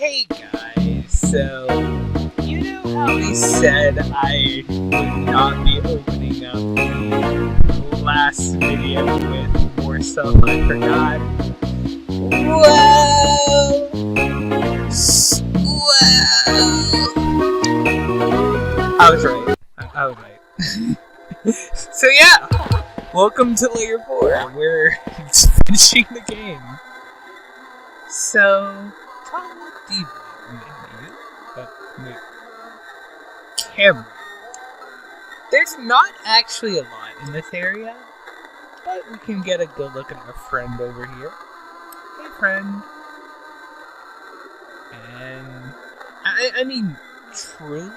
Hey guys, so you know how I said I would not be opening up the last video with more stuff I forgot? Well, I was right. I was right. So yeah, welcome to Layer 4. We're finishing the game. So, camera. There's not actually a lot in this area, but we can get a good look at our friend over here. Hey, friend. And I mean, truly,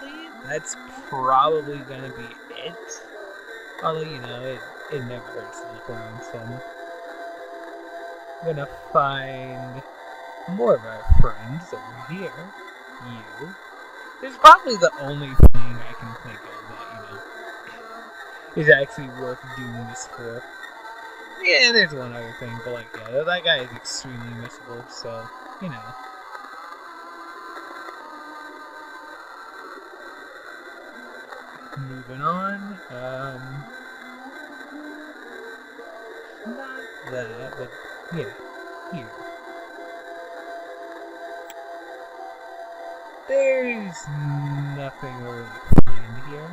that's probably gonna be it. Although, you know, it never hurts to look around some. I'm gonna find more of our friends over here. You. This is probably the only thing I can think of that, you know, is actually worth doing this for. Yeah, there's one other thing, but like, yeah, that guy is extremely missable, so, you know. Moving on, not that, but yeah, here. There's nothing to really find here.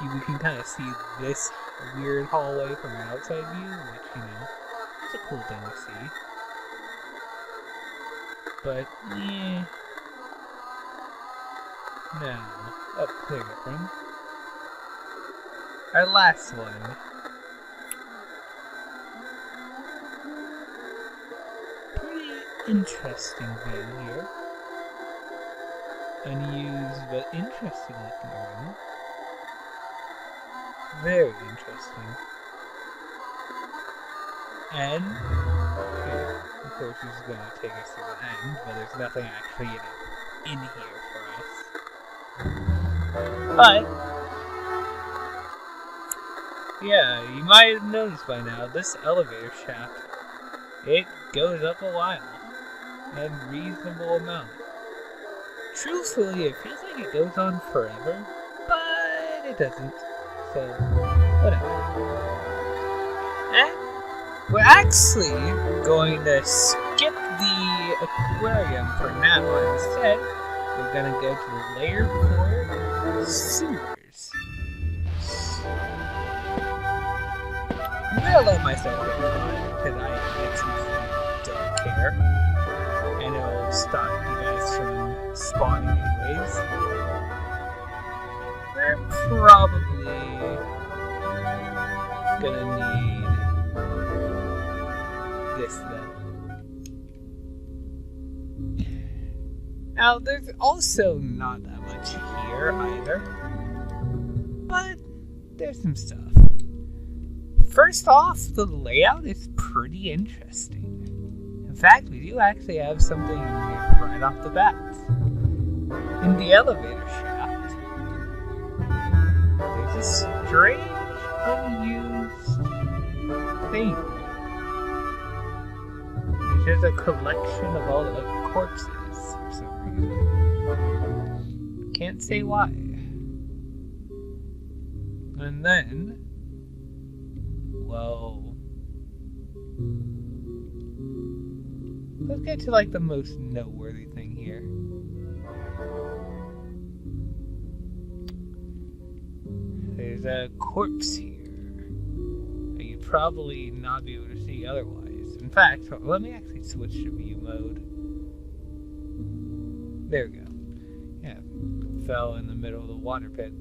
We can kind of see this weird hallway from an outside view, which, you know, is a cool thing to see. But, yeah. Now, up there, friend. Our last one. Pretty interesting view here. Unused but interesting looking room. Very interesting. And, okay, of course she's going to take us to the end, but there's nothing actually, you know, in here for us. But, yeah, you might have noticed by now, this elevator shaft, it goes up a while. A reasonable amount. Truthfully, it feels like it goes on forever, but it doesn't. So, whatever. And we're actually going to skip the aquarium for now. Instead, we're going to go to the Layer 4 sewers. I'm going to let myself get caught, because I truthfully don't care. And it'll stop you guys from spawning anyways. We're probably gonna need this though. Now there's also not that much here either, but there's some stuff. First off, the layout is pretty interesting. In fact, we do actually have something here right off the bat. In the elevator shaft, there's a strange, unused thing. It's just a collection of all the corpses for some reason. Can't say why. And then, well, let's get to like the most noteworthy thing here. There's a corpse here that you'd probably not be able to see otherwise. In fact, let me actually switch to view mode. There we go. Yeah, fell in the middle of the water pit.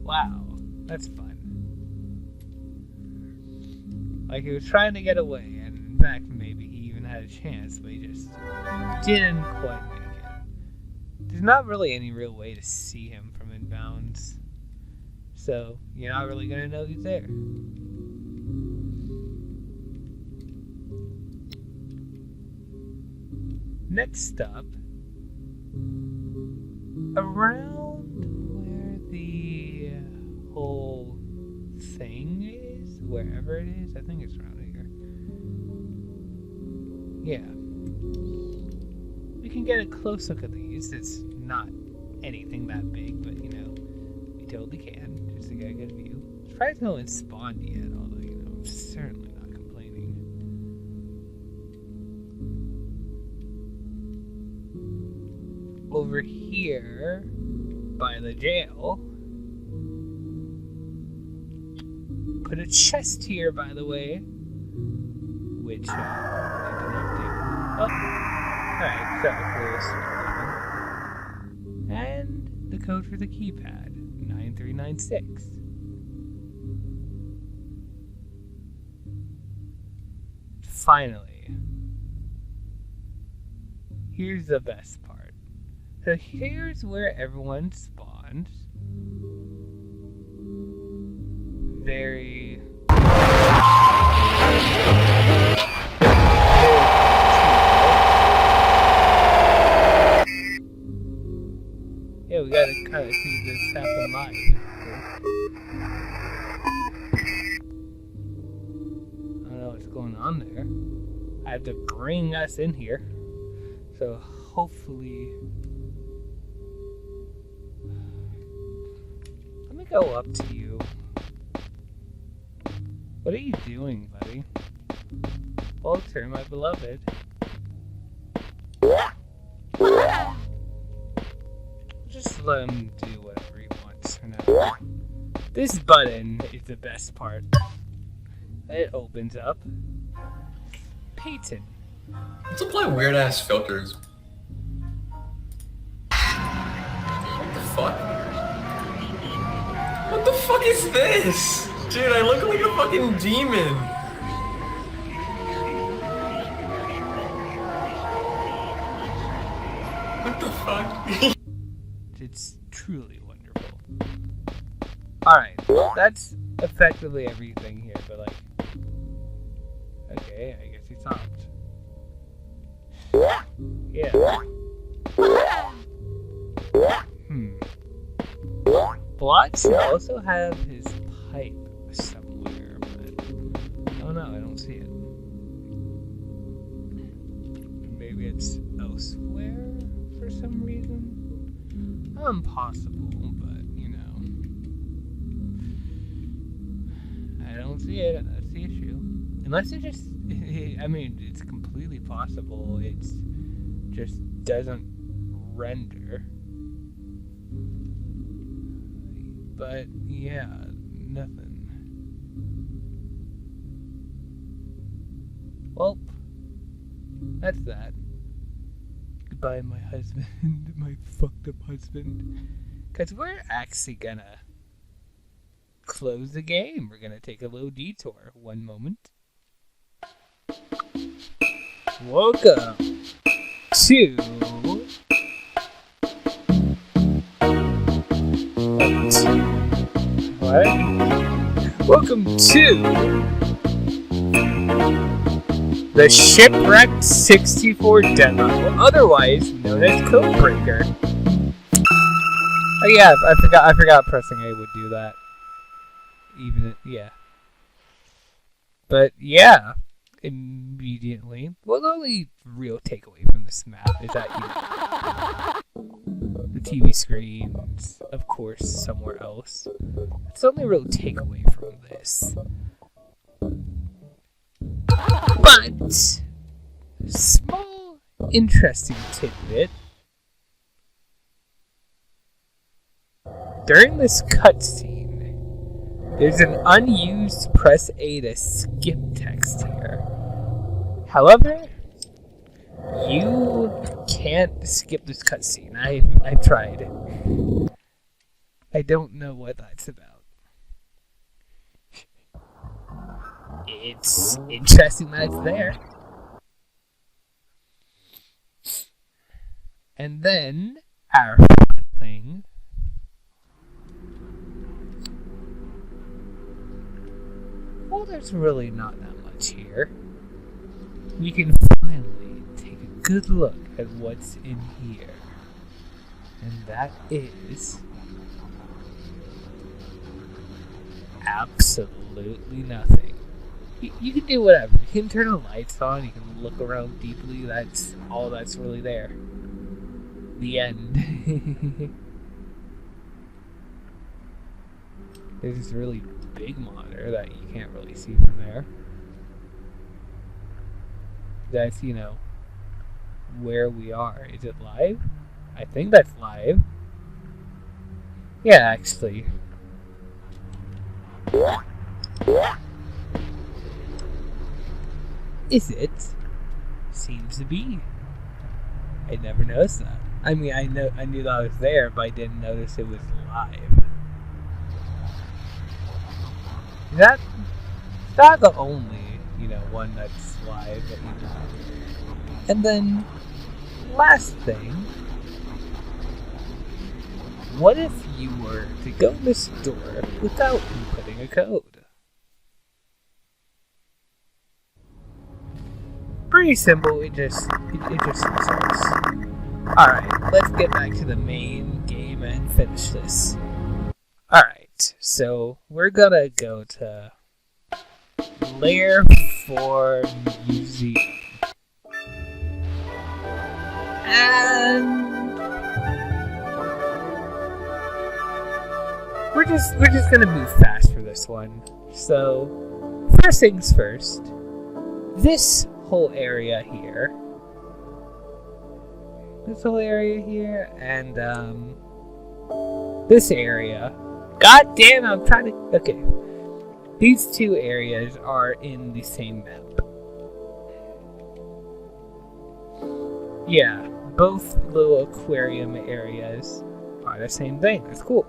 Wow, that's fun. Like, he was trying to get away, and in fact, maybe he even had a chance, but he just didn't quite make it. There's not really any real way to see him from inbounds, so you're not really going to know he's there. Next up, around where the whole thing is, wherever it is, I think it's around here. yeah. We can get a close look at these. It's not anything that big, but you know, we totally can, just to get a good view. Surprised no one spawned yet, although, you know, I'm certainly not complaining. Over here, by the jail, put a chest here, by the way, which, I did not do. Oh, alright, so close. And the code for the keypad, 9396. Finally, here's the best part. So here's where everyone spawns. Very... Yeah, we gotta kind of see this happen live. I don't know what's going on there. I have to bring us in here. So hopefully... Let me go up to you. What are you doing, buddy? Walter, my beloved. Just let him do whatever he wants for now. This button is the best part. It opens up. Peyton. Let's apply weird ass filters. What the fuck? What the fuck is this? Dude, I look like a fucking demon. What the fuck? It's truly wonderful. Alright, that's effectively everything here, but like... Okay, I guess he stopped. Yeah. Blot should also have his pipe somewhere, but... Oh no, I don't see it. Maybe it's elsewhere for some reason? Impossible, but you know, I don't see it. That's the issue. Unless it just, I mean, it's completely possible. It's just doesn't render. But yeah, nothing. Well, that's that. Goodbye, my husband, my fucked up husband. Because we're actually gonna close the game. We're gonna take a little detour. One moment. Welcome to... What? Welcome to... the Shipwrecked 64 demo, otherwise known as Codebreaker. Oh yeah, I forgot pressing A would do that. Yeah. But yeah, immediately. Well, the only real takeaway from this map is that, you know, the TV screen's, of course, somewhere else. It's the only real takeaway from this. But, small, interesting tidbit. During this cutscene, there's an unused press A to skip text here. However, you can't skip this cutscene. I've tried. I don't know what that's about. It's interesting that it's there. And then, our thing. Well, there's really not that much here. We can finally take a good look at what's in here. And that is... absolutely nothing. You can do whatever. You can turn the lights on. You can look around deeply. That's all that's really there. The end. There's this really big monitor that you can't really see from there. That's, where we are. Is it live? I think that's live. Yeah, actually. Is it? Seems to be. I never noticed that. I mean, I knew that I was there, but I didn't notice it was live. That's not the only, one that's live that you know. And then, last thing, what if you were to go in this door without inputting a code? Pretty simple, it just results. Alright, let's get back to the main game and finish this. Alright, so we're gonna go to Layer 4 Museum. And we're just gonna move fast for this one. So, first things first, this whole area here, and this area. God damn, I'm trying to. Okay, these two areas are in the same map. Yeah, both little aquarium areas are the same thing. That's cool.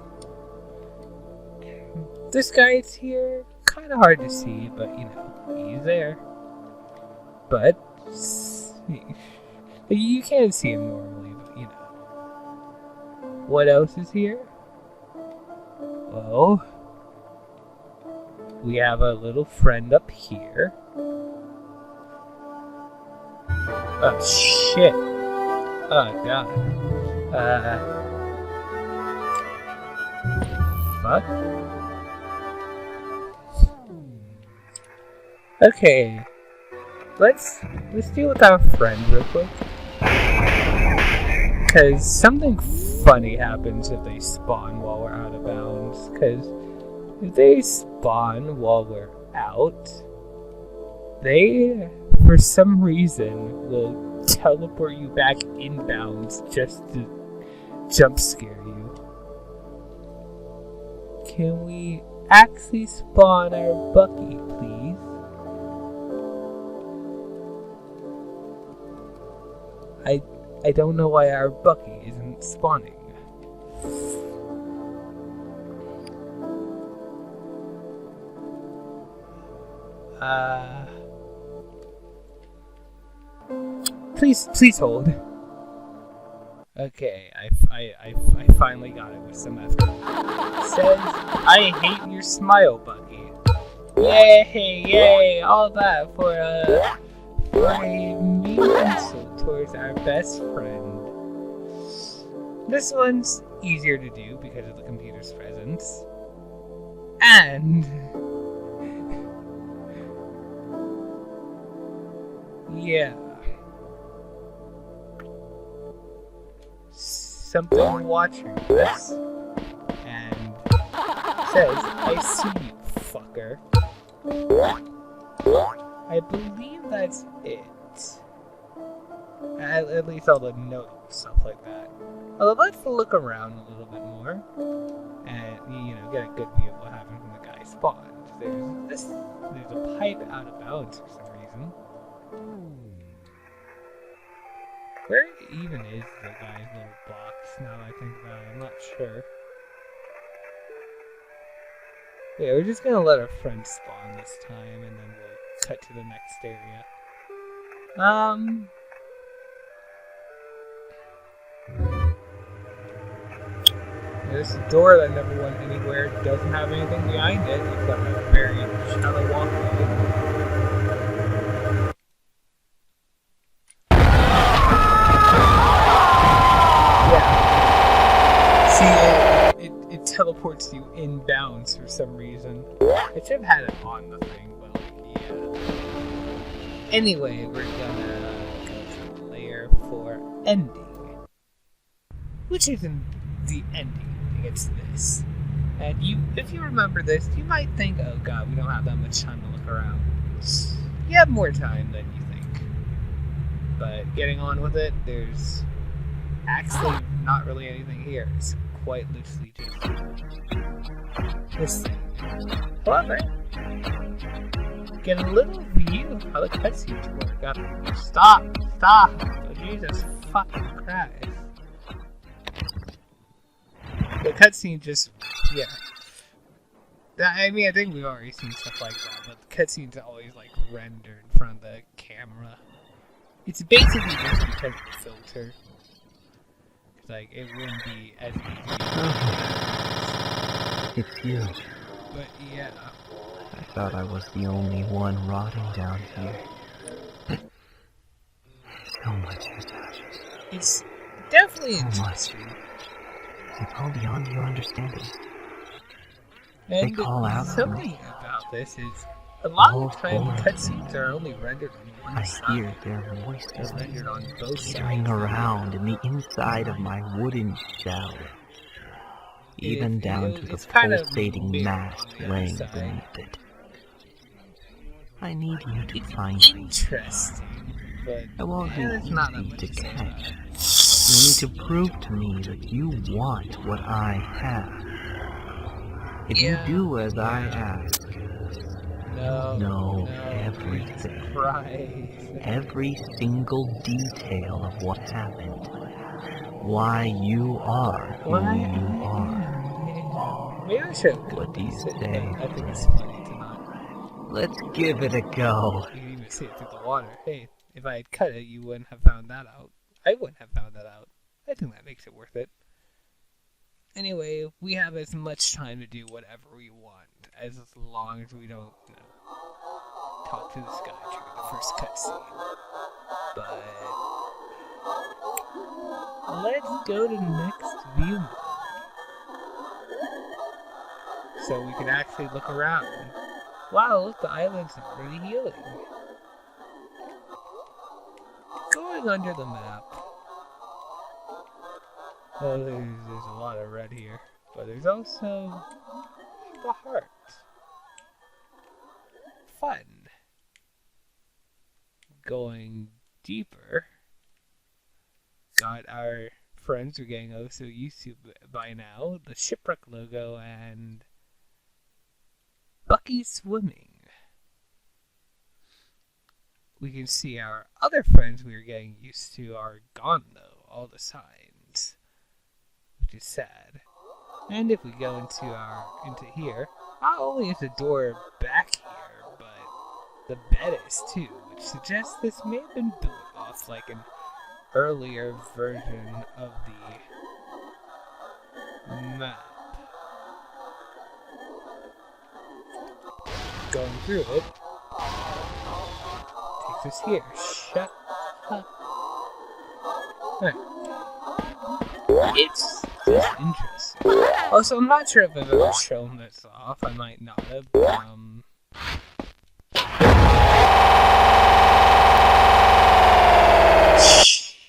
This guy's here, kind of hard to see, but he's there. But you can't see him normally, but What else is here? Well, we have a little friend up here. Oh shit. Oh god. Fuck. Okay. Let's deal with our friend real quick. Cause something funny happens if they spawn while we're out of bounds. Cause if they spawn while we're out, they, for some reason, will teleport you back inbounds just to jump scare you. Can we actually spawn our Bucky, please? I don't know why our Bucky isn't spawning. Please hold. Okay, I finally got it with some effort. It says, I hate your smile, Bucky. Yay, all that for a mean insult towards our best friend. This one's easier to do because of the computer's presence. And yeah. Something watching this and says, I see you, fucker. I believe that's it. At least all the notes and stuff like that. Although let's look around a little bit more and get a good view of what happened when the guy spawned. There's a pipe out of bounds for some reason. Where even is the guy's little box now that I think about it? I'm not sure. Yeah, we're just gonna let our friend spawn this time and then we'll cut to the next area. There's a door that never went anywhere. It doesn't have anything behind it except a very shallow walkway. It teleports you inbounds for some reason. I should have had it on the thing, but yeah. Anyway, we're gonna go to layer 4 ending, which isn't the ending, it's this. And if you remember this, you might think, oh god, we don't have that much time to look around. You have more time than you think. But getting on with it, there's actually not really anything here. It's quite loosely just this thing. However, get a little view of how the cutscenes work. Stop! Oh, Jesus fucking Christ. The cutscene just, yeah. I mean, I think we've already seen stuff like that, but the cutscenes always, like, rendered in front of the camera. It's basically just because of the filter. Like, it wouldn't be as easy. It's you. But, yeah. I thought I was the only one rotting down here. So much has happened. It's definitely So interesting. much. It's all beyond your understanding. And They call out something about this is a lot of the time Oh, cutscenes are only rendered on one I side. hear their voices They're rendered on both skittering sides. around in the inside of my wooden shell. Even down to the it's kind of pulsating big mass on the other laying side. beneath it. I need you to It's find me. interesting, but I want there's you not that to much to say about catch. it. You need to prove to me that you want what I have. If Yeah. you do as I ask, No, know Jesus everything. Christ. every single detail of what happened, why you are who you are. Maybe I should. What do you But say? I think it's funny to not. Let's give it a go. You can even see it through the water. Hey, if I had cut it, you wouldn't have found that out. I wouldn't have found that out. I think that makes it worth it. Anyway, we have as much time to do whatever we want, as long as we don't, talk to the sky trigger the first cutscene. But let's go to the next view mode, so we can actually look around. Wow, look, the island's already healing. Going under the map. Oh, there's a lot of red here. But there's also the heart. Fun. Going deeper. Got our friends we're getting oh so used to by now. The Shipwrecked logo and Bucky swimming. We can see our other friends we were getting used to are gone though, all the signs. Which is sad. And if we go into here, not only is the door back here, but the bed is too, which suggests this may have been built off like an earlier version of the map. Going through it takes us here. Shut up. Alright. It's just interesting. Also, I'm not sure if I've ever shown this off. I might not have.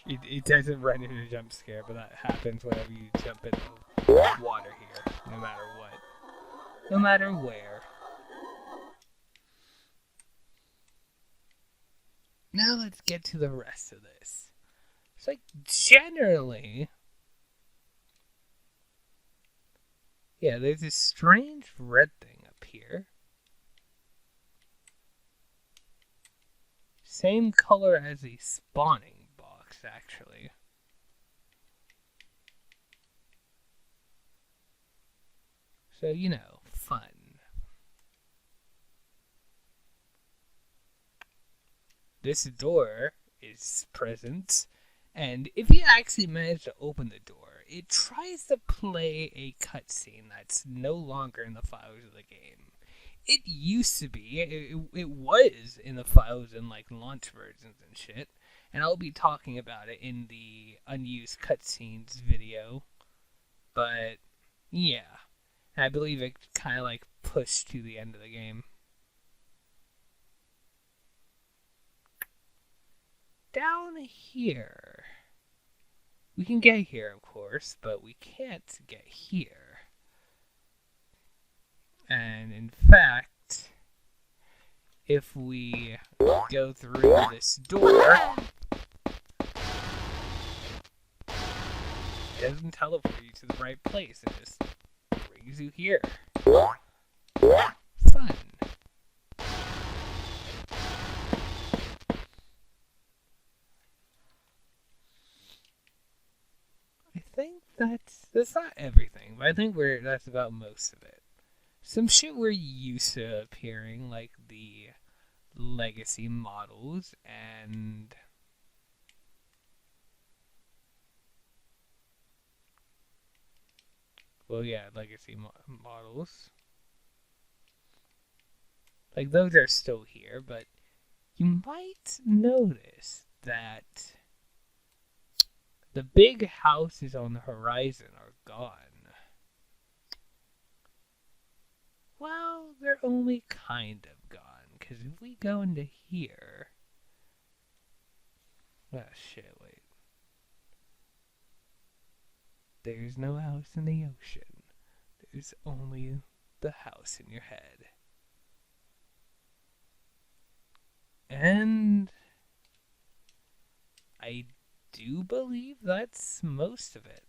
It doesn't run into a jump scare, but that happens whenever you jump in the water here, no matter what. No matter where. Now let's get to the rest of this. It's like, generally... Yeah, there's this strange red thing up here. Same color as the spawning box, actually. So, fun. This door is present, and if you actually manage to open the door, it tries to play a cutscene that's no longer in the files of the game. It used to be. It was in the files in like launch versions and shit. And I'll be talking about it in the unused cutscenes video. But yeah, I believe it kind of like pushed to the end of the game. down here. We can get here, of course, but we can't get here. And in fact, if we go through this door, it doesn't teleport you to the right place. It just brings you here. Fun. I think that's not everything, but I think that's about most of it. Some shit we're used to appearing, like the legacy models and legacy models. Like, those are still here, but you might notice that the big houses on the horizon are gone. Well, they're only kind of gone, because if we go into here... Oh, shit, wait. There's no house in the ocean. There's only the house in your head. And I do believe that's most of it.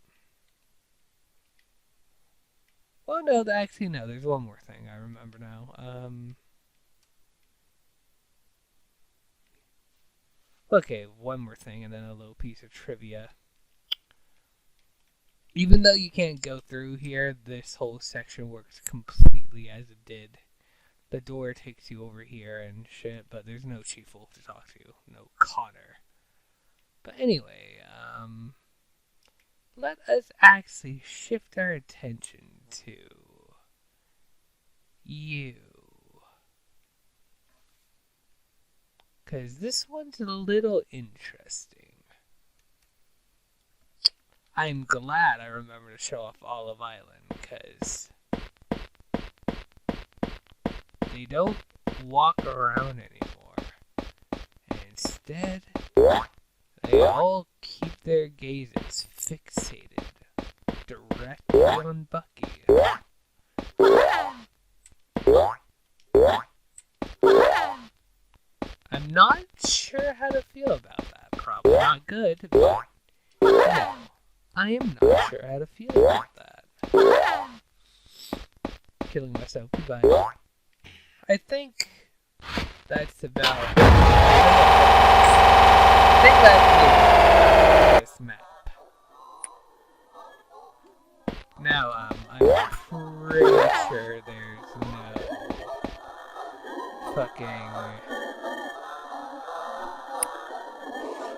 Well, no, actually, no, there's one more thing I remember now. Okay, one more thing, and then a little piece of trivia. Even though you can't go through here, this whole section works completely as it did. The door takes you over here and shit, but there's no Chief Wolf to talk to. No Connor. But anyway, let us actually shift our attention to you. Because this one's a little interesting. I'm glad I remember to show off Olive Island, because they don't walk around anymore. And instead, they all keep their gazes fixated directly on Bucky. I'm not sure how to feel about that. Probably not good, but no, I am not sure how to feel about that. Killing myself, goodbye. I think that's about it. I think that's this map. Now, I'm pretty sure there's no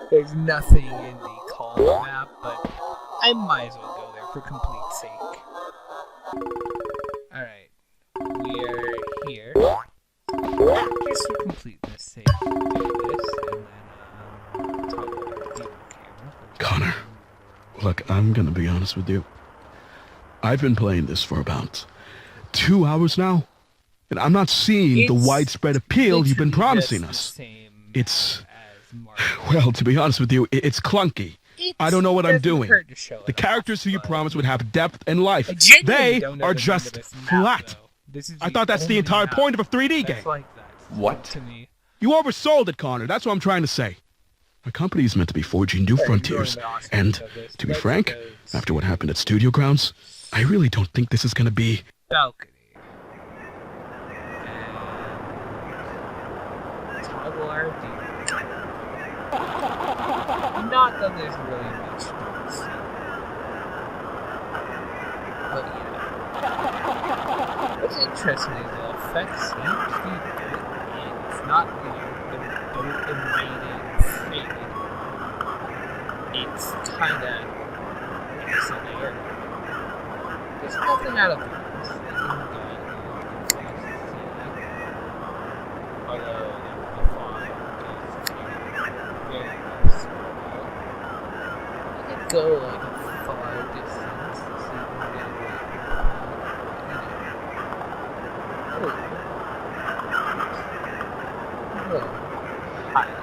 there's nothing in the call map, but I might as well go there for complete sake. Alright, we are here. Just for completeness sake, do this, and then talk about the camera. Connor, look, I'm gonna be honest with you. I've been playing this for about 2 hours now, and I'm not seeing the widespread appeal you've been promising us. It's, well, to be honest with you, it's clunky. I don't know what I'm doing. The characters who you promised would have depth and life, they are just flat. I thought that's the entire point of a 3D game. What? You oversold it, Connor. That's what I'm trying to say. Our company is meant to be forging new frontiers, and to be frank, after what happened at Studio Grounds, I really don't think this is gonna be... Balcony. And toggle RD. Not that there's really much to see. But yeah. What's interesting is the effects seem to be good, and it's not, the boat and rated fake. It's kinda XLR. There's nothing out of bounds. Although the font is very small. I could go like a far distance to see if we can get away from it. Oh, highly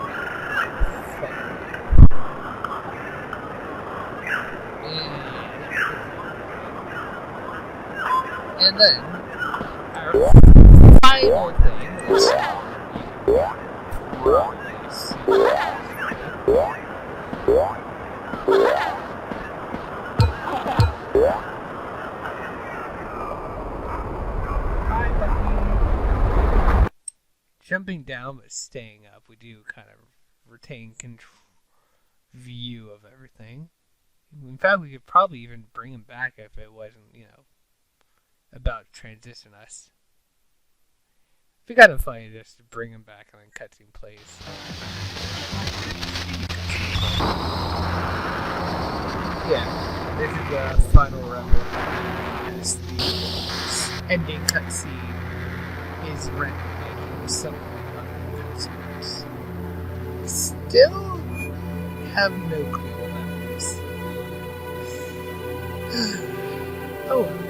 And then, our final thing, which probably super jumping down but staying up, we do kind of retain view of everything. In fact, we could probably even bring him back if it wasn't, about to transition us. It'd be kind of funny just to bring him back and then cutscene plays. Yeah, this is the final rebel. As the ending cutscene is rendered. Some other customers still have no clue what that is. Oh well.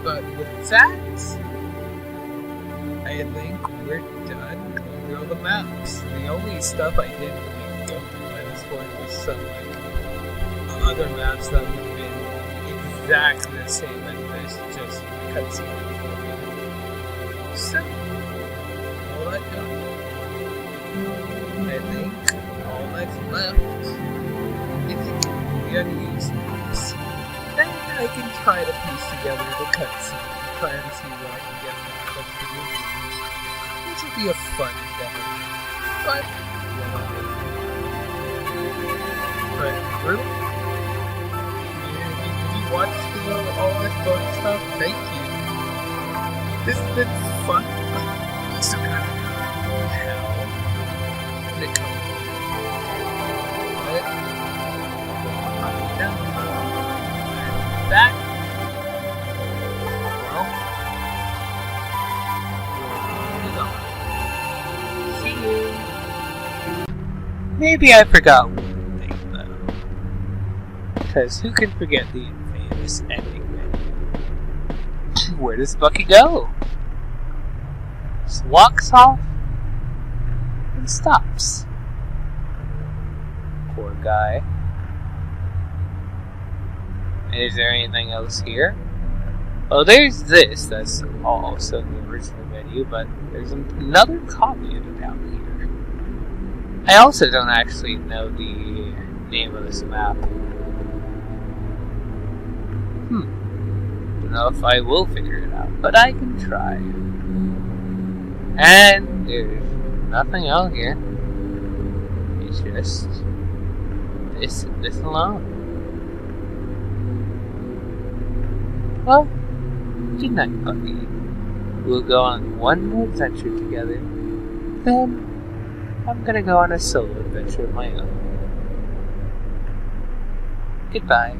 But with that, I think we're done going through all the maps. The only stuff I didn't really go through at this point was some other maps that would have been exactly the same as this, just cutscene. So, all that done. I think all that's left is the unused maps. And I can try to piece together the cutscene, try and see what I can get from the reviews, which will be a fun endeavor. But, really? If you watched all this fun stuff, thank you. This has been fun. I'm still gonna hell. But that, well, see you. Maybe I forgot one thing though. Because who can forget the infamous ending menu? Where does Bucky go? Just walks off and stops. Poor guy. Is there anything else here? Oh, there's this. That's also in the original menu, but there's another copy of it out here. I also don't actually know the name of this map. Don't know if I will figure it out, but I can try. And there's nothing out here. It's just this alone. Well, good night, Bucky. We'll go on one more adventure together. Then I'm gonna go on a solo adventure of my own. Goodbye.